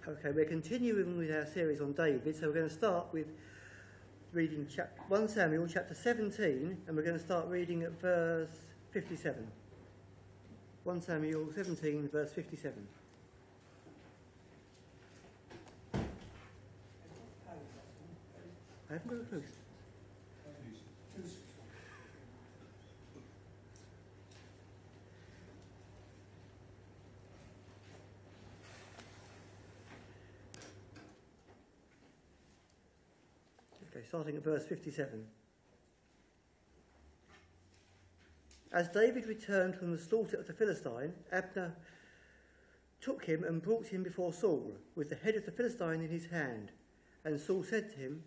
Okay, we're continuing with our series on David, so we're going to start with reading 1 Samuel chapter 17, and we're going to start reading at verse 57. 1 Samuel 17, verse 57. I haven't got a clue. Okay, starting at verse 57. As David returned from the slaughter of the Philistine, Abner took him and brought him before Saul, with the head of the Philistine in his hand. And Saul said to him,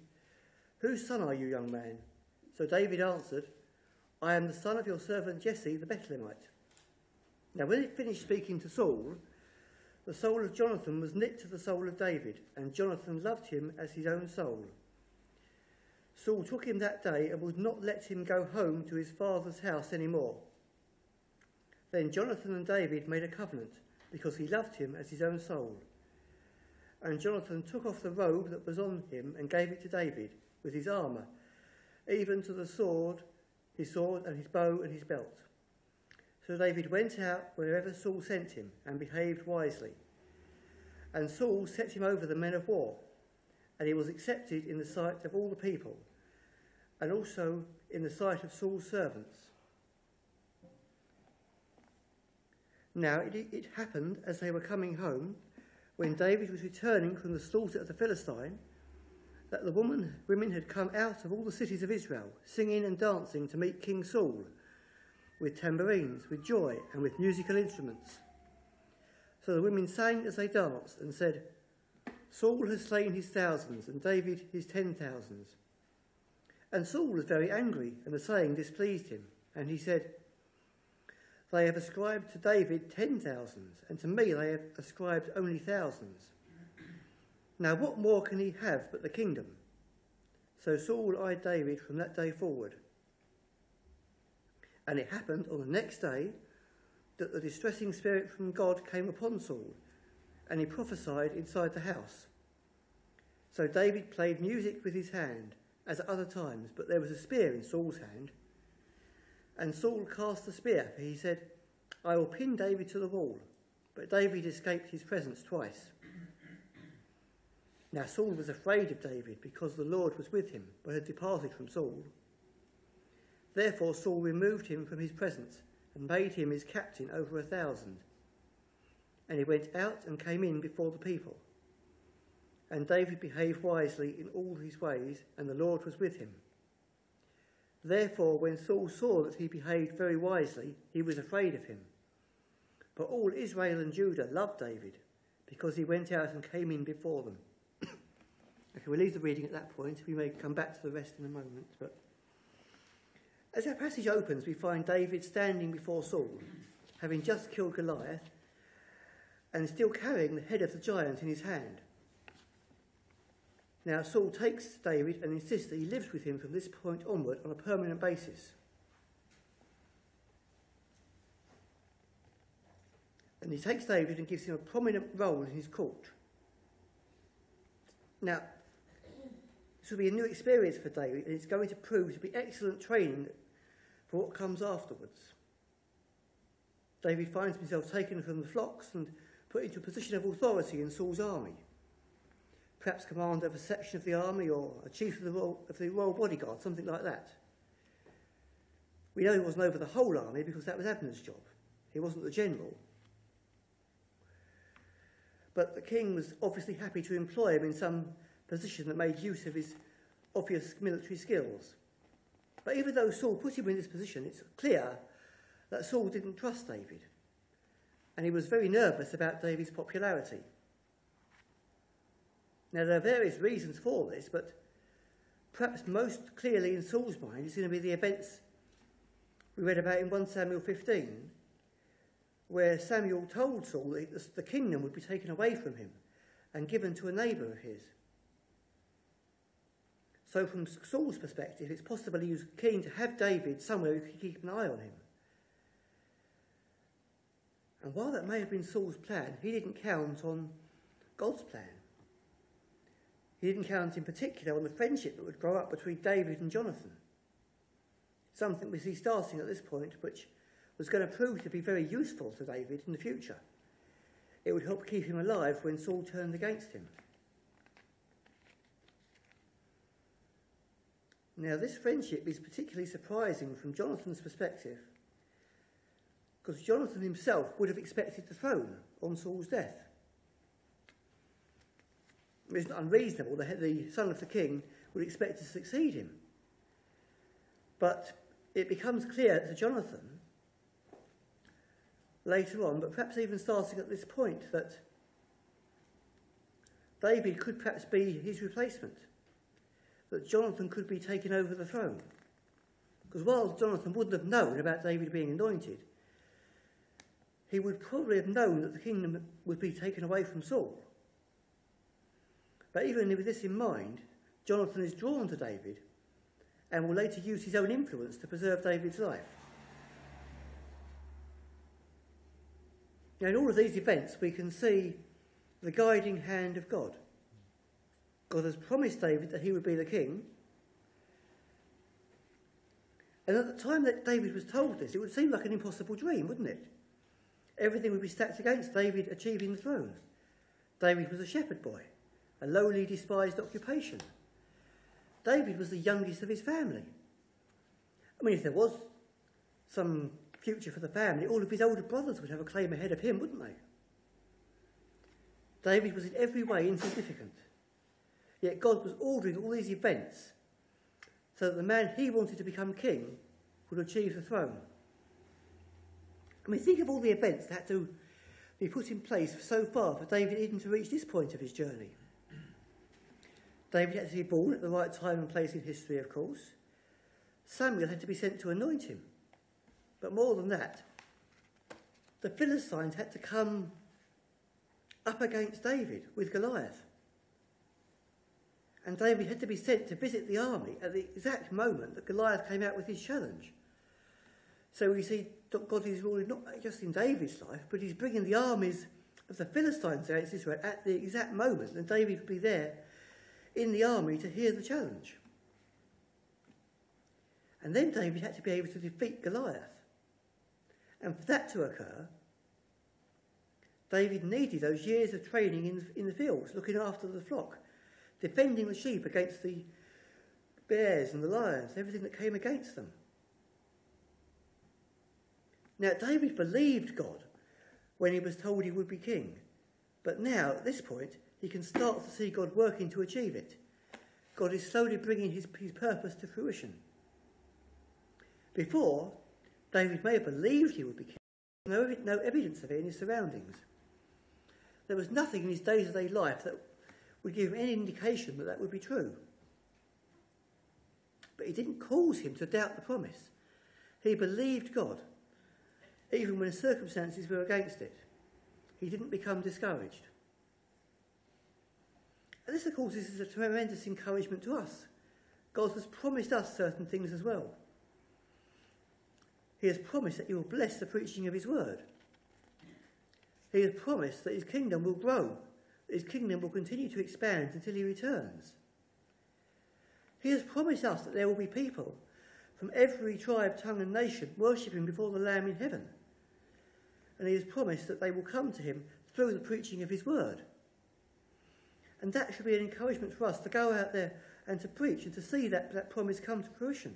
"Whose son are you, young man?" So David answered, "I am the son of your servant Jesse the Bethlehemite." Now when he finished speaking to Saul, the soul of Jonathan was knit to the soul of David, and Jonathan loved him as his own soul. Saul took him that day and would not let him go home to his father's house any more. Then Jonathan and David made a covenant, because he loved him as his own soul. And Jonathan took off the robe that was on him and gave it to David, with his armour, even to the sword, his sword and his bow and his belt. So David went out wherever Saul sent him, and behaved wisely. And Saul set him over the men of war, and he was accepted in the sight of all the people, and also in the sight of Saul's servants. Now it happened, as they were coming home, when David was returning from the slaughter of the Philistine, that the women had come out of all the cities of Israel, singing and dancing to meet King Saul, with tambourines, with joy, and with musical instruments. So the women sang as they danced, and said, "Saul has slain his thousands, and David his 10,000s. And Saul was very angry, and the saying displeased him. And he said, "They have ascribed to David 10,000s, and to me they have ascribed only thousands. Now what more can he have but the kingdom?" So Saul eyed David from that day forward. And it happened on the next day that the distressing spirit from God came upon Saul, and he prophesied inside the house. So David played music with his hand, as at other times, but there was a spear in Saul's hand. And Saul cast the spear, for he said, "I will pin David to the wall." But David escaped his presence twice. Now Saul was afraid of David, because the Lord was with him, but had departed from Saul. Therefore Saul removed him from his presence, and made him his captain over 1,000. And he went out and came in before the people. And David behaved wisely in all his ways, and the Lord was with him. Therefore, when Saul saw that he behaved very wisely, he was afraid of him. But all Israel and Judah loved David, because he went out and came in before them. Okay, we'll leave the reading at that point. We may come back to the rest in a moment. But as our passage opens, we find David standing before Saul, having just killed Goliath, and still carrying the head of the giant in his hand. Now Saul takes David and insists that he lives with him from this point onward on a permanent basis. And he takes David and gives him a prominent role in his court. Now, this will be a new experience for David, and it's going to prove to be excellent training for what comes afterwards. David finds himself taken from the flocks and put into a position of authority in Saul's army. Perhaps commander of a section of the army, or a chief of the royal bodyguard, something like that. We know he wasn't over the whole army, because that was Abner's job. He wasn't the general. But the king was obviously happy to employ him in some position that made use of his obvious military skills. But even though Saul put him in this position, it's clear that Saul didn't trust David, and he was very nervous about David's popularity. Now, there are various reasons for this, but perhaps most clearly in Saul's mind is going to be the events we read about in 1 Samuel 15, where Samuel told Saul that the kingdom would be taken away from him and given to a neighbour of his. So from Saul's perspective, it's possible he was keen to have David somewhere who could keep an eye on him. And while that may have been Saul's plan, he didn't count on God's plan. He didn't count in particular on the friendship that would grow up between David and Jonathan. Something we see starting at this point, which was going to prove to be very useful to David in the future. It would help keep him alive when Saul turned against him. Now, this friendship is particularly surprising from Jonathan's perspective, because Jonathan himself would have expected the throne on Saul's death. It's not unreasonable that the son of the king would expect to succeed him. But it becomes clear to Jonathan later on, but perhaps even starting at this point, that David could perhaps be his replacement, that Jonathan could be taking over the throne. Because while Jonathan wouldn't have known about David being anointed, he would probably have known that the kingdom would be taken away from Saul. But even with this in mind, Jonathan is drawn to David and will later use his own influence to preserve David's life. Now, in all of these events, we can see the guiding hand of God. God has promised David that he would be the king. And at the time that David was told this, it would seem like an impossible dream, wouldn't it? Everything would be stacked against David achieving the throne. David was a shepherd boy, a lowly, despised occupation. David was the youngest of his family. I mean, if there was some future for the family, all of his older brothers would have a claim ahead of him, wouldn't they? David was in every way insignificant. Yet God was ordering all these events so that the man he wanted to become king would achieve the throne. I mean, think of all the events that had to be put in place so far for David even to reach this point of his journey. David had to be born at the right time and place in history, of course. Samuel had to be sent to anoint him. But more than that, the Philistines had to come up against David with Goliath. And David had to be sent to visit the army at the exact moment that Goliath came out with his challenge. So we see God is ruling not just in David's life, but he's bringing the armies of the Philistines against Israel at the exact moment that David would be there in the army to hear the challenge. And then David had to be able to defeat Goliath. And for that to occur, David needed those years of training in the fields, looking after the flock, defending the sheep against the bears and the lions, everything that came against them. Now, David believed God when he was told he would be king. But now, at this point, he can start to see God working to achieve it. God is slowly bringing his purpose to fruition. Before, David may have believed he would be king, but no evidence of it in his surroundings. There was nothing in his day-to-day life that would give him any indication that that would be true. But it didn't cause him to doubt the promise. He believed God, even when circumstances were against it. He didn't become discouraged. And this, of course, is a tremendous encouragement to us. God has promised us certain things as well. He has promised that he will bless the preaching of his word. He has promised that his kingdom will grow, that his kingdom will continue to expand until he returns. He has promised us that there will be people from every tribe, tongue and nation worshipping before the Lamb in heaven. And he has promised that they will come to him through the preaching of his word. And that should be an encouragement for us to go out there and to preach and to see that promise come to fruition.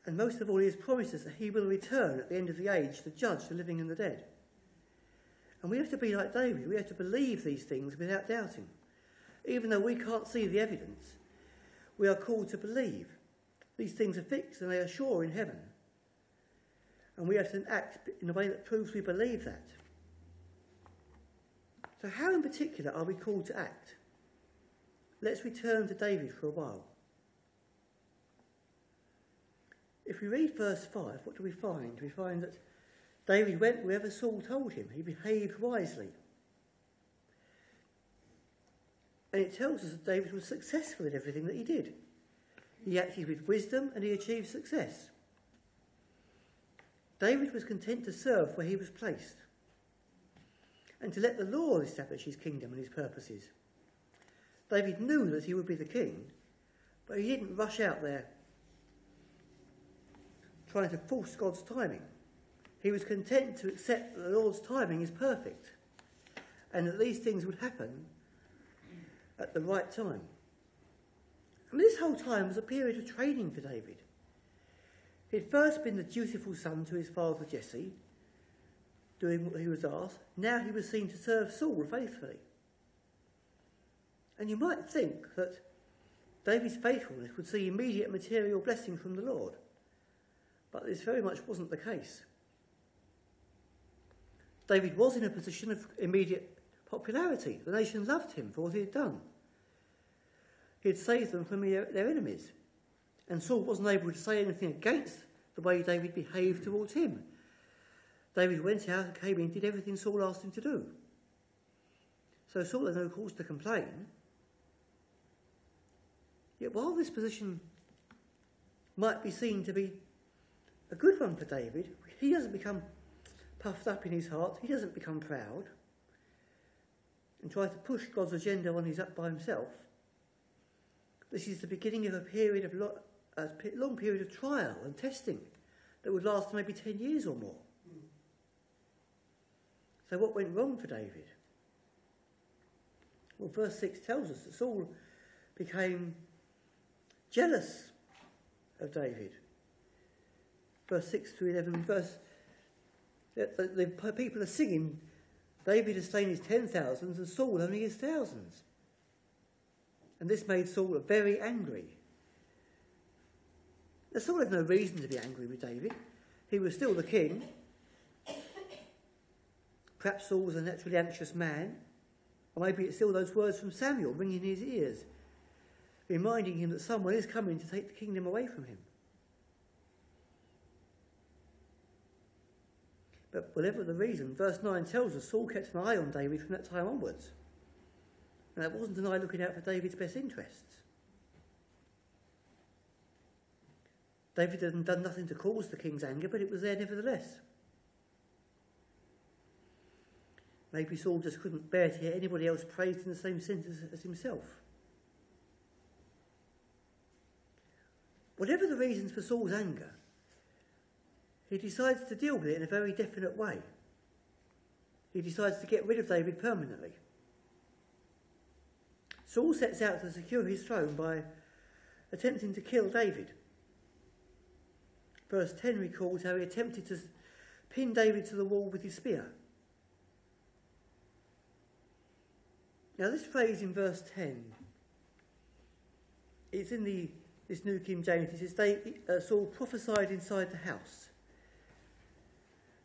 And most of all, he has promised us that he will return at the end of the age to judge the living and the dead. And we have to be like David. We have to believe these things without doubting. Even though we can't see the evidence, we are called to believe. These things are fixed and they are sure in heaven. And we have to act in a way that proves we believe that. So how in particular are we called to act? Let's return to David for a while. If we read verse 5, what do we find? We find that David went wherever Saul told him. He behaved wisely. And it tells us that David was successful in everything that he did. He acted with wisdom and he achieved success. David was content to serve where he was placed. and to let the Lord establish his kingdom and his purposes. David knew that he would be the king, but he didn't rush out there trying to force God's timing. He was content to accept that the Lord's timing is perfect and that these things would happen at the right time. I mean, this whole time was a period of training for David. He had first been the dutiful son to his father Jesse, doing what he was asked. Now he was seen to serve Saul faithfully. And you might think that David's faithfulness would see immediate material blessing from the Lord. But this very much wasn't the case. David was in a position of immediate popularity. The nation loved him for what he had done. He had saved them from their enemies. And Saul wasn't able to say anything against the way David behaved towards him. David went out and came in and did everything Saul asked him to do. So Saul had no cause to complain. Yet while this position might be seen to be a good one for David, he doesn't become puffed up in his heart. He doesn't become proud and try to push God's agenda when he's up by himself. This is the beginning of a long period of trial and testing that would last maybe 10 years or more. So what went wrong for David? Well, verse 6 tells us that Saul became jealous of David. Verse 6 through 11, the people are singing, David has slain his 10,000s and Saul only his thousands. And this made Saul very angry. Now, Saul had no reason to be angry with David. He was still the king. Perhaps Saul was a naturally anxious man, or maybe it's still those words from Samuel ringing in his ears, reminding him that someone is coming to take the kingdom away from him. But whatever the reason, verse 9 tells us Saul kept an eye on David from that time onwards. And that wasn't an eye looking out for David's best interests. David had done nothing to cause the king's anger, but it was there nevertheless. Maybe Saul just couldn't bear to hear anybody else praised in the same sentence as himself. Whatever the reasons for Saul's anger, he decides to deal with it in a very definite way. He decides to get rid of David permanently. Saul sets out to secure his throne by attempting to kill David. Verse 10 records how he attempted to pin David to the wall with his spear. Now this phrase in verse 10, it's in this New King James. It says, Saul prophesied inside the house.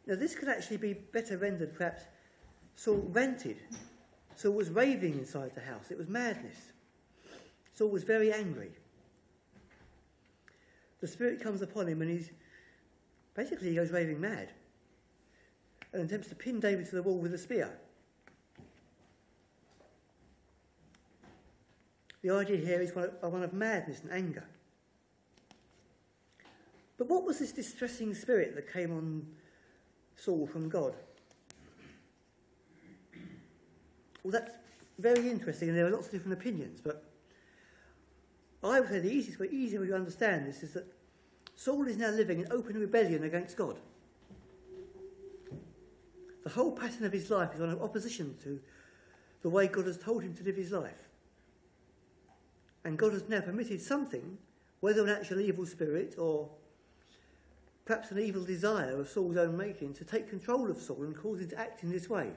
Now this could actually be better rendered, perhaps, Saul ranted. Saul was raving inside the house. It was madness. Saul was very angry. The Spirit comes upon him and he goes raving mad and attempts to pin David to the wall with a spear. The idea here is one of madness and anger. But what was this distressing spirit that came on Saul from God? Well, that's very interesting, and there are lots of different opinions, but I would say the easiest way to understand this is that Saul is now living in open rebellion against God. The whole pattern of his life is one of opposition to the way God has told him to live his life. And God has now permitted something, whether an actual evil spirit or perhaps an evil desire of Saul's own making, to take control of Saul and cause him to act in this way.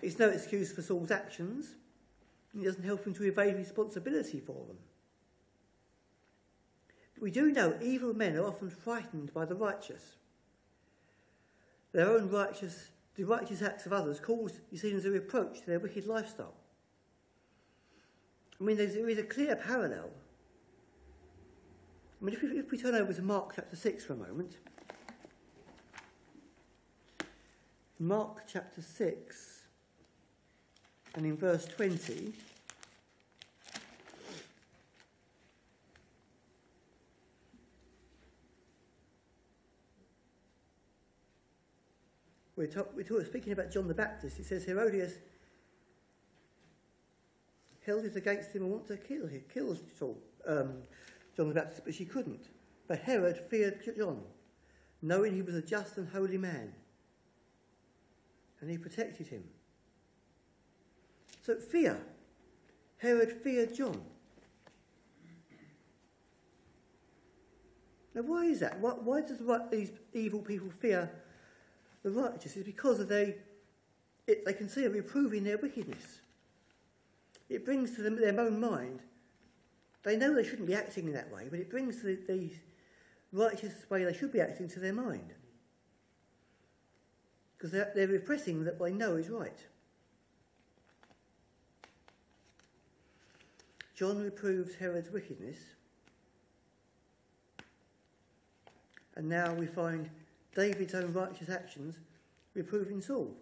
It's no excuse for Saul's actions. It doesn't help him to evade responsibility for them. But we do know evil men are often frightened by the righteous. Their own the righteous acts of others is seen as a reproach to their wicked lifestyle. I mean, there is a clear parallel. I mean, if we turn over to Mark chapter 6 for a moment. Mark chapter 6, and in verse 20, speaking about John the Baptist, it says Herodias held it against him and wanted to kill Saul, John the Baptist, but she couldn't. But Herod feared John, knowing he was a just and holy man, and he protected him. So fear. Herod feared John. Now why is that? Why does these evil people fear the righteous? It's because of they can see them reproving their wickedness. It brings to them their own mind. They know they shouldn't be acting in that way, but it brings the righteous way they should be acting to their mind. Because they're repressing what they know is right. John reproves Herod's wickedness. And now we find David's own righteous actions reproving Saul.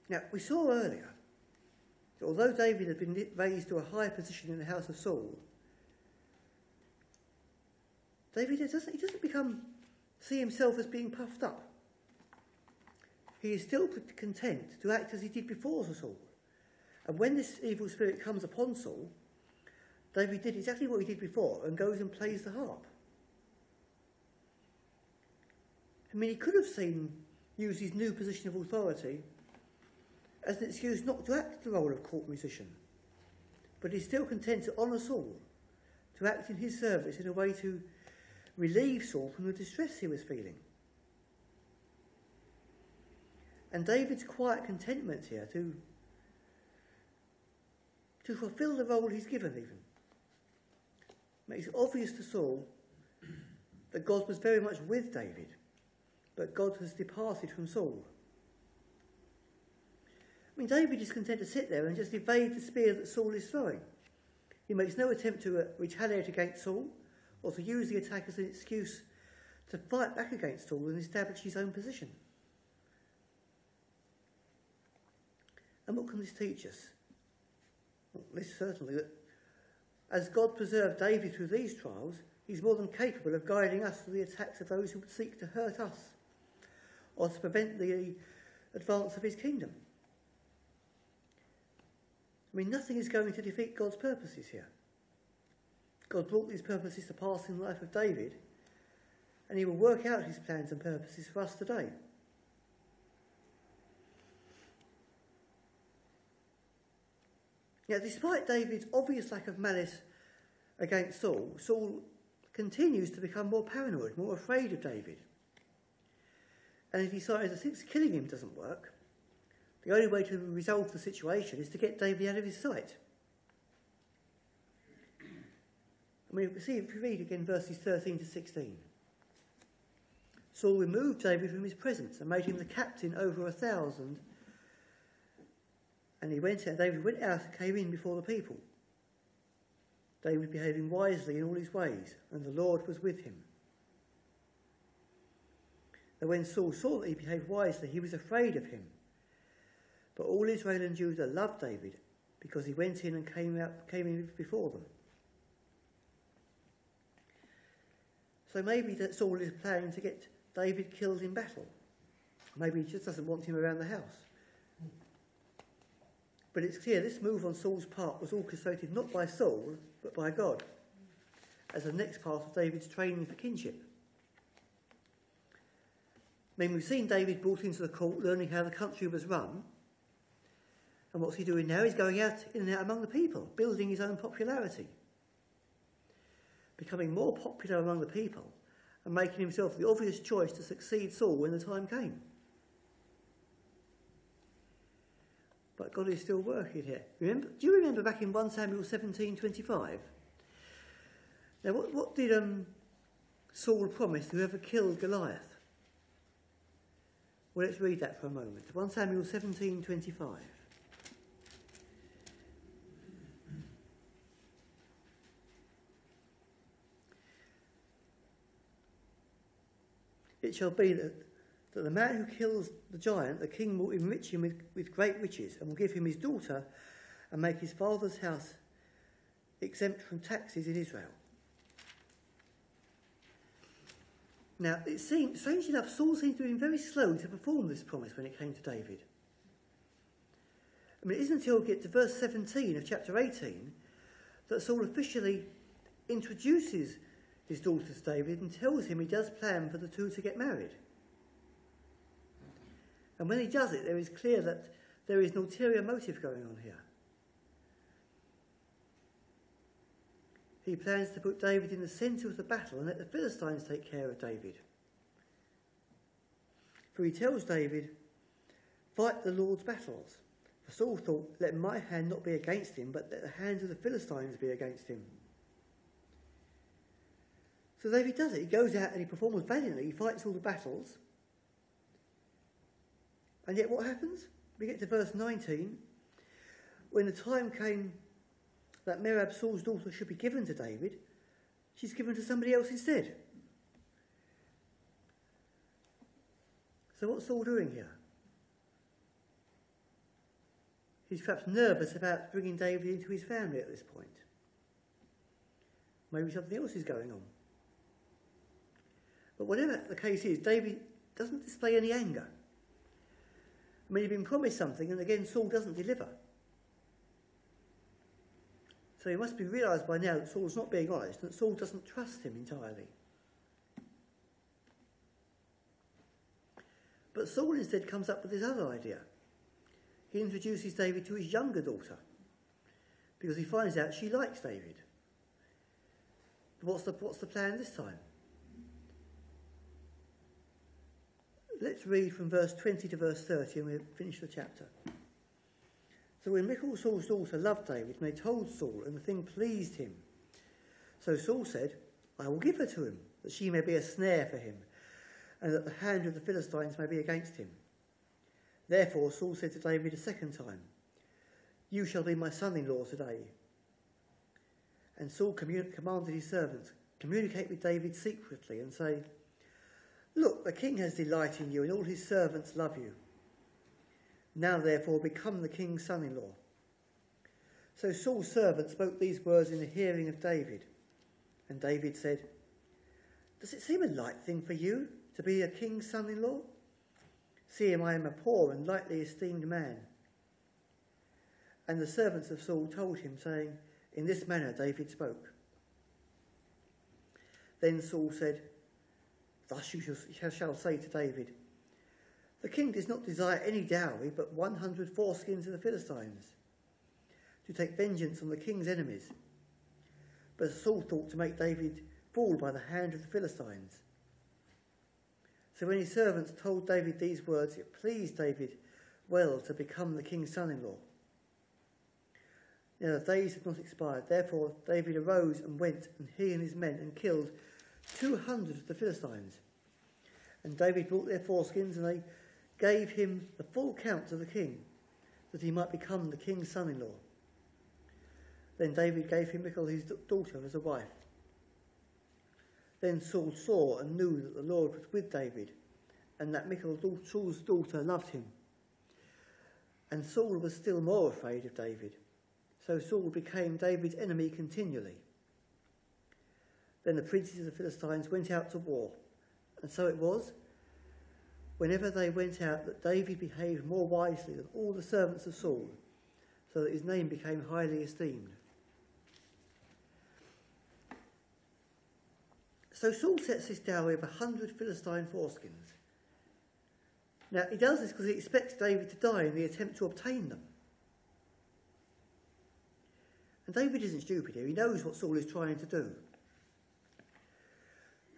Now, we saw earlier that although David had been raised to a high position in the house of Saul, David doesn't see himself as being puffed up. He is still content to act as he did before Saul. And when this evil spirit comes upon Saul, David did exactly what he did before and goes and plays the harp. I mean, he could have used his new position of authority as an excuse not to act the role of court musician. But he's still content to honour Saul, to act in his service in a way to relieve Saul from the distress he was feeling. And David's quiet contentment here to fulfil the role he's given even makes it obvious to Saul that God was very much with David, but God has departed from Saul. I mean, David is content to sit there and just evade the spear that Saul is throwing. He makes no attempt to retaliate against Saul or to use the attack as an excuse to fight back against Saul and establish his own position. And what can this teach us? Well, this certainly, that as God preserved David through these trials, he's more than capable of guiding us through the attacks of those who would seek to hurt us or to prevent the advance of his kingdom. I mean, nothing is going to defeat God's purposes here. God brought these purposes to pass in the life of David, and he will work out his plans and purposes for us today. Now, despite David's obvious lack of malice against Saul, Saul continues to become more paranoid, more afraid of David. And he decides that since killing him doesn't work, the only way to resolve the situation is to get David out of his sight. I mean, we see if we read again verses 13 to 16. Saul removed David from his presence and made him the captain over 1,000. And David went out and came in before the people. David behaving wisely in all his ways, and the Lord was with him. And when Saul saw that he behaved wisely, he was afraid of him. But all Israel and Judah loved David because he went in and came in before them. So maybe that Saul is planning to get David killed in battle. Maybe he just doesn't want him around the house. But it's clear this move on Saul's part was orchestrated not by Saul, but by God, as the next part of David's training for kinship. I mean, we've seen David brought into the court, learning how the country was run. And what's he doing now? He's going out in and out among the people, building his own popularity, becoming more popular among the people, and making himself the obvious choice to succeed Saul when the time came. But God is still working here. Do you remember back in 1 Samuel 17:25? Now, what did Saul promise to whoever killed Goliath? Well, let's read that for a moment. 1 Samuel 17:25. It shall be that the man who kills the giant, the king will enrich him with great riches, and will give him his daughter, and make his father's house exempt from taxes in Israel. Now, it seems, strangely enough, Saul seems to have been very slow to perform this promise when it came to David. I mean, it isn't until we get to verse 17 of chapter 18 that Saul officially introduces his daughter to David and tells him he does plan for the two to get married. And when he does it, there is clear that there is an ulterior motive going on here. He plans to put David in the centre of the battle and let the Philistines take care of David. For he tells David, fight the Lord's battles. For Saul thought, let my hand not be against him, but let the hands of the Philistines be against him. So David does it. He goes out and he performs valiantly. He fights all the battles. And yet what happens? We get to verse 19. When the time came that Merab, Saul's daughter, should be given to David, she's given to somebody else instead. So what's Saul doing here? He's perhaps nervous about bringing David into his family at this point. Maybe something else is going on. But whatever the case is, David doesn't display any anger. I mean, he'd been promised something, and again, Saul doesn't deliver. So it must be realised by now that Saul's not being honest, and that Saul doesn't trust him entirely. But Saul instead comes up with this other idea. He introduces David to his younger daughter, because he finds out she likes David. But what's the plan this time? Let's read from verse 20 to verse 30 and we'll finish the chapter. So when Michal, Saul's daughter, loved David, and they told Saul, and the thing pleased him. So Saul said, I will give her to him, that she may be a snare for him, and that the hand of the Philistines may be against him. Therefore Saul said to David a second time, you shall be my son-in-law today. And Saul commanded his servants, communicate with David secretly and say, look, the king has delight in you, and all his servants love you. Now, therefore, become the king's son-in-law. So Saul's servant spoke these words in the hearing of David. And David said, does it seem a light thing for you to be a king's son-in-law? Seeing I am a poor and lightly esteemed man. And the servants of Saul told him, saying, in this manner David spoke. Then Saul said, thus you shall say to David, the king does not desire any dowry but 100 foreskins of the Philistines, to take vengeance on the king's enemies. But Saul thought to make David fall by the hand of the Philistines. So when his servants told David these words, it pleased David well to become the king's son-in-law. Now the days had not expired. Therefore David arose and went, and he and his men, and killed 200 of the Philistines. And David brought their foreskins, and they gave him the full count to the king, that he might become the king's son-in-law. Then David gave him Michal his daughter as a wife. Then Saul saw and knew that the Lord was with David, and that Michal, Saul's daughter, loved him. And Saul was still more afraid of David. So Saul became David's enemy continually. Then the princes of the Philistines went out to war. And so it was, whenever they went out, that David behaved more wisely than all the servants of Saul, so that his name became highly esteemed. So Saul sets this dowry of 100 Philistine foreskins. Now, he does this because he expects David to die in the attempt to obtain them. And David isn't stupid here. He knows what Saul is trying to do.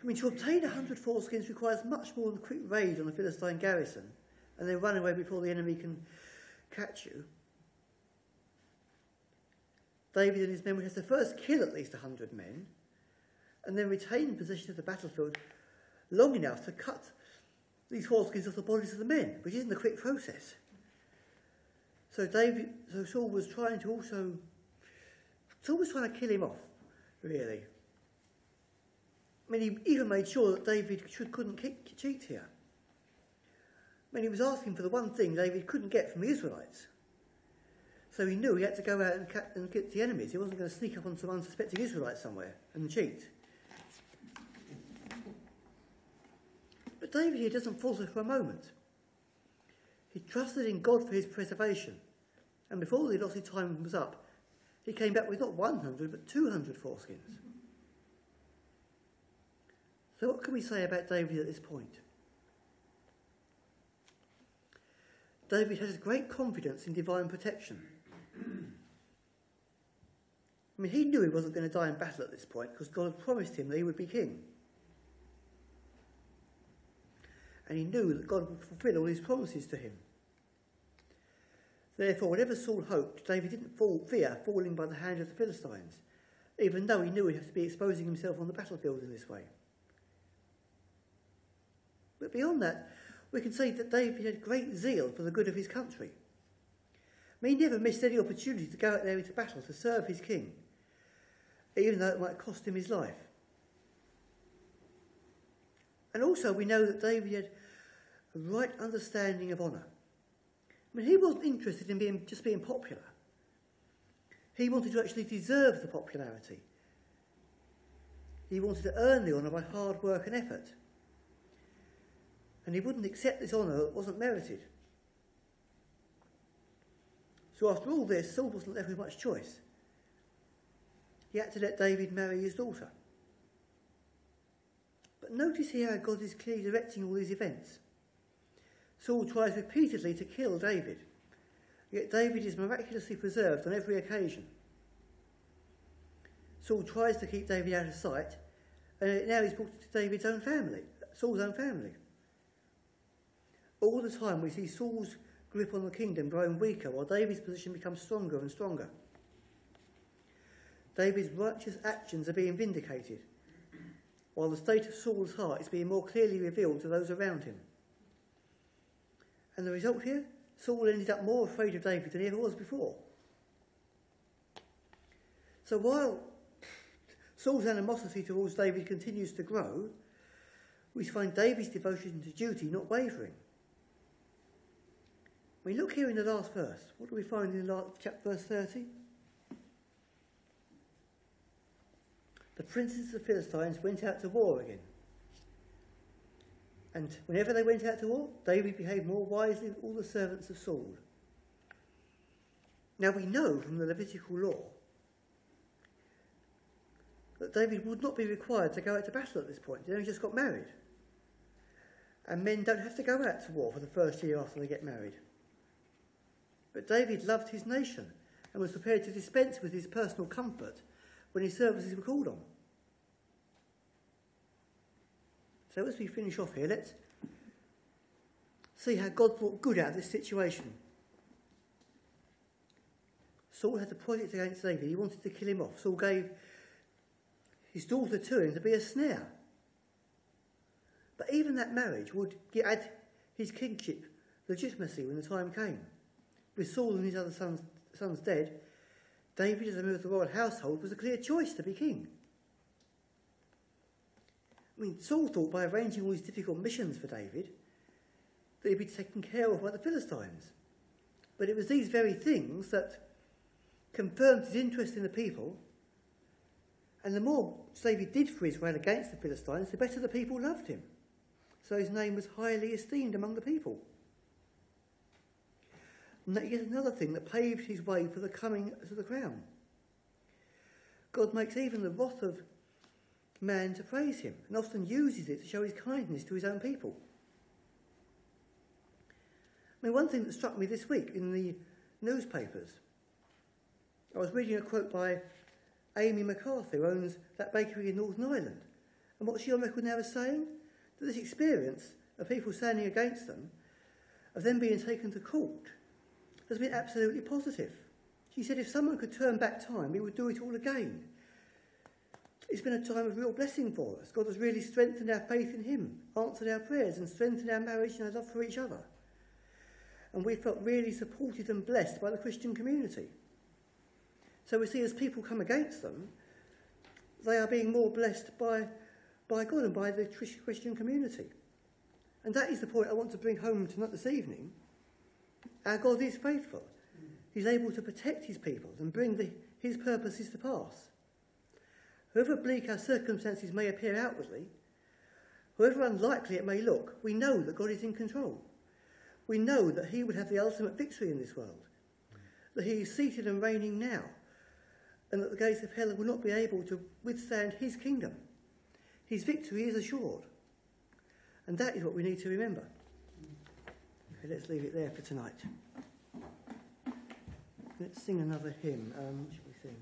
I mean, to obtain 100 foreskins requires much more than a quick raid on a Philistine garrison and then run away before the enemy can catch you. David and his men would have to first kill at least 100 men and then retain possession of the battlefield long enough to cut these foreskins off the bodies of the men, which isn't a quick process. So Saul was trying to kill him off, really. I mean, he even made sure that David couldn't cheat here. I mean, he was asking for the one thing David couldn't get from the Israelites. So he knew he had to go out and get the enemies. He wasn't going to sneak up on some unsuspecting Israelites somewhere and cheat. But David here doesn't falter for a moment. He trusted in God for his preservation, and before the allotted time was up, he came back with not 100 but 200 foreskins. So what can we say about David at this point? David has great confidence in divine protection. I mean, he knew he wasn't going to die in battle at this point because God had promised him that he would be king. And he knew that God would fulfill all his promises to him. Therefore, whatever Saul hoped, David didn't fear falling by the hand of the Philistines, even though he knew he'd have to be exposing himself on the battlefield in this way. But beyond that, we can say that David had great zeal for the good of his country. I mean, he never missed any opportunity to go out there into battle to serve his king, even though it might cost him his life. And also we know that David had a right understanding of honour. I mean, he wasn't interested in just being popular. He wanted to actually deserve the popularity. He wanted to earn the honour by hard work and effort. And he wouldn't accept this honour that wasn't merited. So after all this, Saul wasn't left with much choice. He had to let David marry his daughter. But notice here how God is clearly directing all these events. Saul tries repeatedly to kill David, yet David is miraculously preserved on every occasion. Saul tries to keep David out of sight, and now he's brought to David's own family, Saul's own family. All the time we see Saul's grip on the kingdom growing weaker while David's position becomes stronger and stronger. David's righteous actions are being vindicated, while the state of Saul's heart is being more clearly revealed to those around him. And the result here? Saul ended up more afraid of David than he ever was before. So while Saul's animosity towards David continues to grow, we find David's devotion to duty not wavering. We look here in the last verse. What do we find in the last chapter, verse 30? The princes of the Philistines went out to war again. And whenever they went out to war, David behaved more wisely than all the servants of Saul. Now we know from the Levitical law that David would not be required to go out to battle at this point. He'd only just got married. And men don't have to go out to war for the first year after they get married. But David loved his nation and was prepared to dispense with his personal comfort when his services were called on. So as we finish off here, let's see how God brought good out of this situation. Saul had a project against David. He wanted to kill him off. Saul gave his daughter to him to be a snare. But even that marriage would add his kingship legitimacy when the time came. With Saul and his other sons dead, David, as a member of the royal household, was a clear choice to be king. I mean, Saul thought by arranging all these difficult missions for David that he'd be taken care of by the Philistines. But it was these very things that confirmed his interest in the people, and the more David did for Israel against the Philistines, the better the people loved him. So his name was highly esteemed among the people. And that is another thing that paved his way for the coming to the crown. God makes even the wrath of man to praise him, and often uses it to show his kindness to his own people. I mean, one thing that struck me this week in the newspapers, I was reading a quote by Amy McCarthy, who owns that bakery in Northern Ireland, and what she on record now is saying, that this experience of people standing against them, of them being taken to court, has been absolutely positive. She said if someone could turn back time, he would do it all again. It's been a time of real blessing for us. God has really strengthened our faith in him, answered our prayers and strengthened our marriage and our love for each other. And we felt really supported and blessed by the Christian community. So we see as people come against them, they are being more blessed by God and by the Christian community. And that is the point I want to bring home tonight this evening. Our God is faithful. He's able to protect his people and bring his purposes to pass. However bleak our circumstances may appear outwardly, However unlikely it may look, we know that God is in control. We know that he would have the ultimate victory in this world, that he is seated and reigning now, and that the gates of hell will not be able to withstand his kingdom. His victory is assured. And that is what we need to remember. Okay, let's leave it there for tonight. Let's sing another hymn. What should we sing?